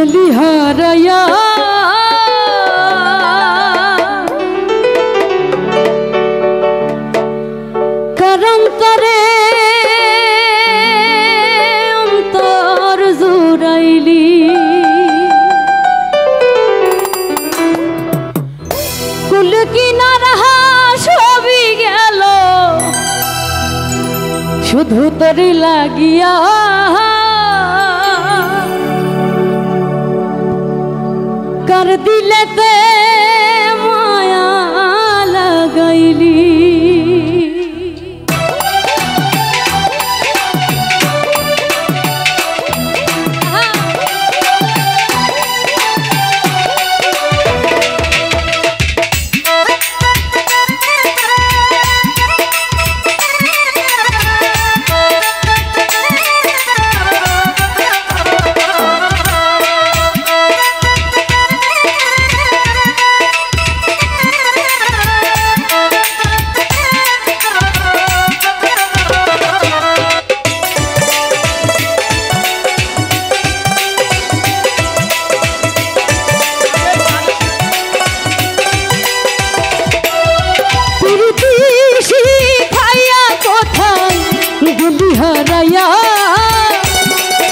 গেলি হারায়া কারণ তরে অন্তর জুড়াইলি কুল কিনারা সবই গেল শুধু তোরে লাগিয়া कर दिलते माया लगाइली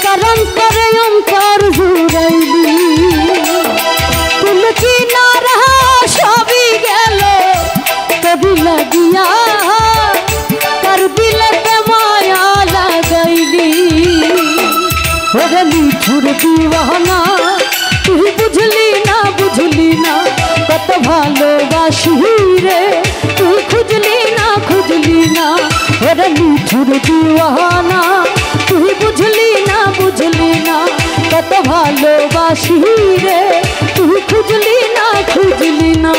करम करे अंतर जुड़ाइली कुल किनारा सभी गेल कभी लगिया कर दिलते माया लगाइली होगली छुर दीवाना तू बुझली ना कत भालोबासी रे तू खुजली ना होगली छुर दीवाना तू बुझली ना कत भालोबासी रे तू खुजली ना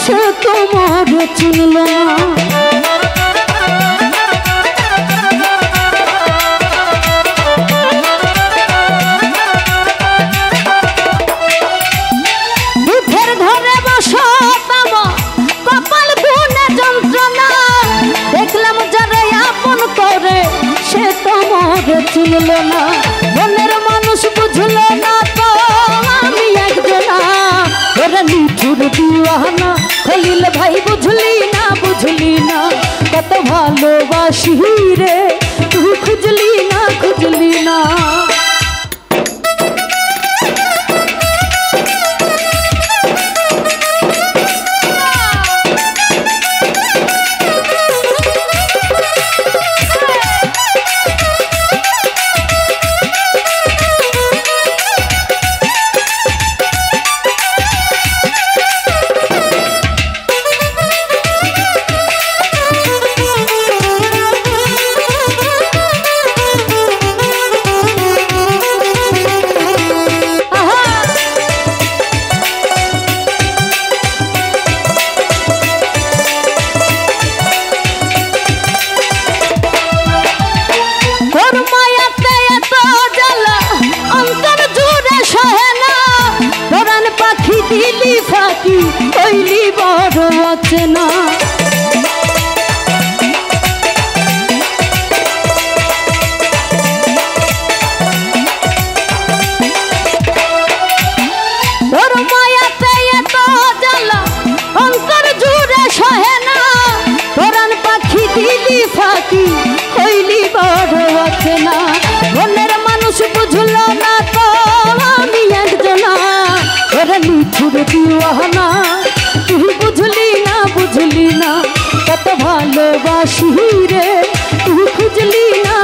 से तुम्हार चिनला দুধের ঘরে বসা তামা কপাল গুনে যন্ত্রণা দেখলাম যারা আপন করে সে তোমার চিনল না মনের মানুষ বুঝল না তো আমি একজনা ওরা নিঠুর দিওয়ানা খলিল ভাই বুঝলি না কত ভালোবাসি রে তুই খুঁজলি না दिली फाकी कोइली बड़ रचना और मायाते तो जला अंतर जुड़े सहेना तोरन पाखी दिली फाकी कोइली बड़ रचना मनेर मानुष बुझलो ना तो आमी एकजना निठुर दीवाना तुई बुझली ना कत भालोबासी रे तू खुजली ना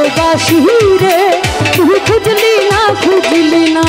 ভালোবাসি রে তুই খুঁজলি না খুঁজলি না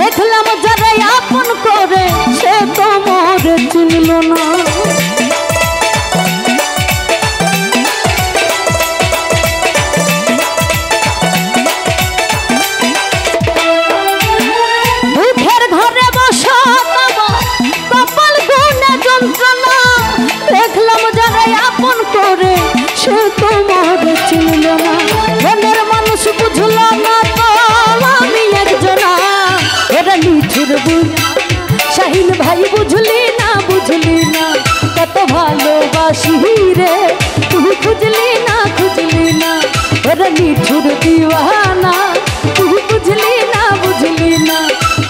দেখলাম যারা আপন করে সে তো মোরে চিনল না দুঃখের ঘরে বসা কপাল গুনে যন্ত্রণা দেখলাম যারা আপন করে সে তো মোরে চিনল না মনের মানুষ বুঝল না তো আমি একজনা শাহিন ভাই বুঝলি না কত ভালোবাসি রে তুই খুঁজলি না ওরা নিঠুর দিওয়ানা তুই বুঝলি না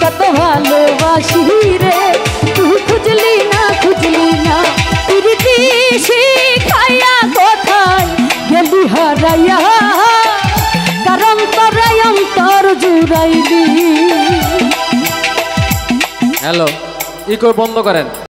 কত ভালোবাসি রে তুই খুঁজলি না প্রীতি শিখাইয়া কোথায় গেলি হারাইয়া কারণ তোরাই অন্তর জুড়াইলি। হ্যালো ইকো বন্ধ করেন।